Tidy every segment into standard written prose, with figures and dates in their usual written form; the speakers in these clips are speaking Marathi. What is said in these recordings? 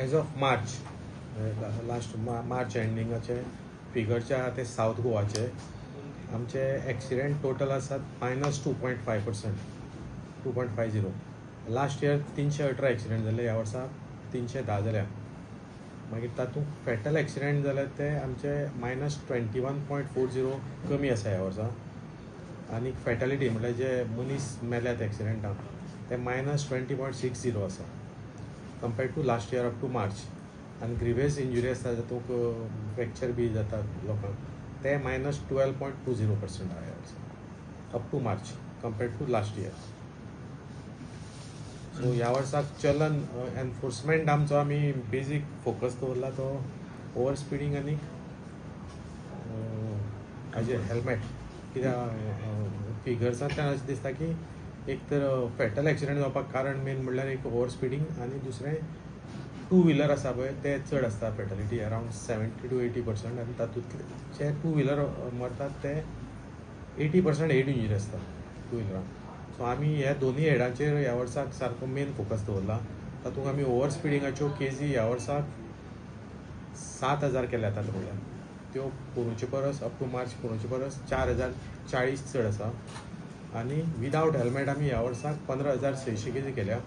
Age of March last March एंडिंगाचे फिगरचे आहा ते साऊथ गोवाचे आमचे एक्सिडेंट टोटल आसात -2.5%, 2.50. लास्ट इयर 318 एक्सिडेंट जाले, ह्या वर्सा 310 जाल्या. मागीर तातूंत फॅटल एक्सिडेंट जाले ते आमचे -21.40 कमी आसा ह्या वर्सा. आनी फॅटलिटी म्हटल्यार जे मनीस मेल्यात एक्सिडेंटाक ते -20.60 आसा compared to last year up to March. आनी ग्रिवियस इंजुरी आसता जातूंक फ्रॅक्चर बी जातात लोकांक ते -12.20% आहा ह्या वर्सा up to March compared to last year. So ह्या वर्साक चलन एनफोर्समेंट आमचो आमी बेजीक फोकस दवरला तो ओवर स्पिडींग आनी हाजेर हेल्मेट. कित्याक फिगर्सांतल्यान अशें दिसता की एक तर फॅटल एक्सिडेंट जावपाक कारण मेन म्हणल्यार एक ओवर स्पिडींग आनी दुसरें टू व्हिलर आसा पळय ते चड आसता फॅटलिटी अरावंड 70 to 80%. आनी तातूंतले जे टू व्हिलर मरतात ते 80% हेड इंजुरी आसता टू व्हिलरान. सो आमी ह्या दोनी हेडांचेर ह्या वर्साक सारको मेन फोकस दवरला. तातूंत आमी ओवर स्पिडींगाच्यो केजी ह्या वर्साक 7,000 केल्यात म्हणल्यार त्यो पोरूंचे परस अप टू मार्च पोरूंचे परस 4,040 चड आसा. आनी विदावट हेल्मेट आमी ह्या वर्साक 15,600 केजी केल्या.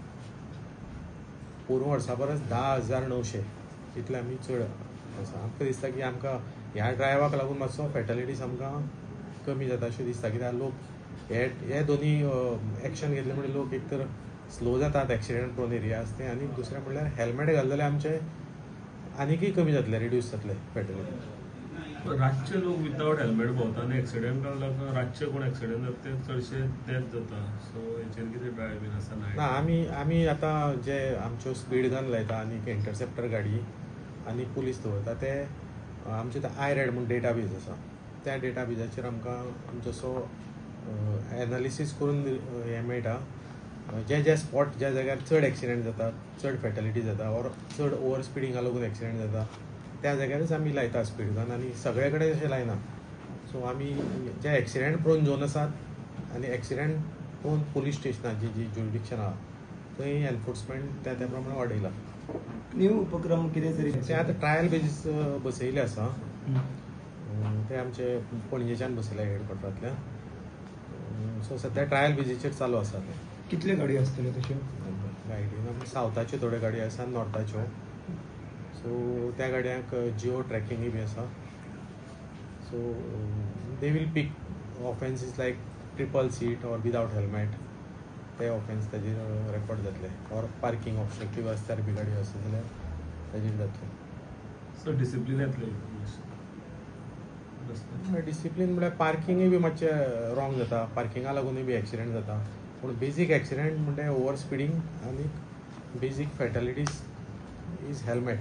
पोरूं वर्सा परस 10,900 इतले आमी चड आसा. आमकां दिसता की आमकां ह्या ड्रायवाक लागून मातसो फॅटलिटीज आमकां कमी जाता अशें दिसता. कित्याक लोक हे दोनी एक्शन घेतले म्हणजे लोक एक तर स्लो जातात एक्सिडेंट प्रोन एरियाज ते, आनी दुसरें म्हणल्यार हेल्मेट घाल जाल्यार आमचे आनीकय कमी जातले, रिड्यूस जातले फॅटलिटी. रातचे लोक विदाउट हेल्मेट भोंवता आनी एक्सिडेंट जाल्यार रातचे कोण एक्सिडेंट जाता ते चडशे डेथ जाता. सो हेचेर कितें ड्राय बीन आसा ना आमी आतां जे आमच्यो स्पीड गन लायता आनी इंटरसेप्टर गाडी आनी पुलीस दवरता ते आमचे आयरेड म्हणून डेटाबेज आसा. त्या डेटाबेजाचेर आमकां जसो एनालिसीस करून हें मेळटा जे स्पॉट ज्या जाग्यार चड एक्सिडेंट जाता, चड फॅटलिटी जाता ऑर चड ओवर स्पिडींगा लागून एक्सिडेंट जाता त्या जाग्यारच आमी लायता स्पीड गन. आनी सगळे कडेन अशें लायना. सो आमी जे एक्सिडेंट प्रोन झोन आसात आनी एक्सिडेंट प्रोन पुलीस स्टेशनाची जी ज्युरिडिक्शन आहा थंय एनफोर्समेंट त्या प्रमाणे वाडयला. न्यू उपक्रम कितें तरी ते आतां ट्रायल बेजीस बसयले आसा. ते आमचे पणजेच्यान बसयल्या हेडक्वॉर्टरांतल्यान. सो सध्या ट्रायल बेजीचेर चालू आसा ते. कितले गाडी आसतल्यो तश्यो गायडीन आमी सावथाच्यो थोड्यो गाडी आसा, नॉर्थाच्यो. सो त्या गाडयांक जिओ ट्रॅकिंगूय बी आसा. So they will pick offences like triple seat or without helmet. ते ऑफेन्स ताजेर रेकॉर्ड जातले ऑर पार्किंग ऑब्स्ट्रक्टीव आसल्यार बी गाडी आसा जाल्यार ताजेर जातले. सो डिसिप्लीन येतले. डिसिप्लीन म्हळ्यार पार्किंगूय बी मातशें रॉंग जाता, पार्किंगा लागूनय बी एक्सिडेंट जाता. पूण बेजीक एक्सिडेंट म्हणजे ओवर स्पिडींग आनी बेजीक फॅटलिटीज इज हेल्मेट.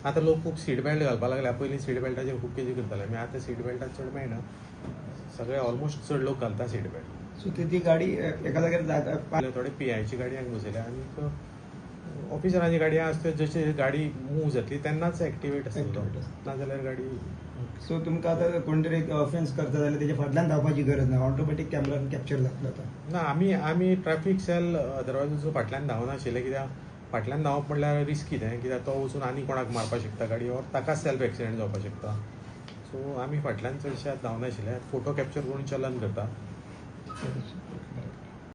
आतां लोक खूब सीट बेल्ट घालपाक लागल्या. पयलीं सीट बेल्टाचेर खूब केजी करताले, आमी आतां सीट बेल्टाक चड मेळना. सगळे ऑलमोस्ट चड लोक घालता सीट बेल्ट. सो ती गाडी एका जाग्यार थोडे पीआयची गाडयांक बसयल्या आनी ऑफिसरांची गाडी आसता जशी गाडी मूव जातली तेन्नाच एक्टिवेट आसतलो, नाजाल्यार गाडी. सो तुमकां आतां कोण तरी ऑफेन्स करता जाल्यार तेच्या फाटल्यान धांवपाची गरज ना, ऑटोमॅटीक कॅमेरान कॅप्चर जाता. ना आमी ट्रॅफीक सेल अदरवायज फाटल्यान धांवनाशिल्ले. कित्याक फाटल्यान धांवप म्हणल्यार रिस्की तें. कित्याक तो वचून आनी कोणाक मारपाक शकता गाडी ऑर ताकाच सेल्फ एक्सिडेंट जावपाक शकता. सो आमी फाटल्यान चडशे धांवनाशिल्ले. फोटो कॅप्चर करून चलन करता.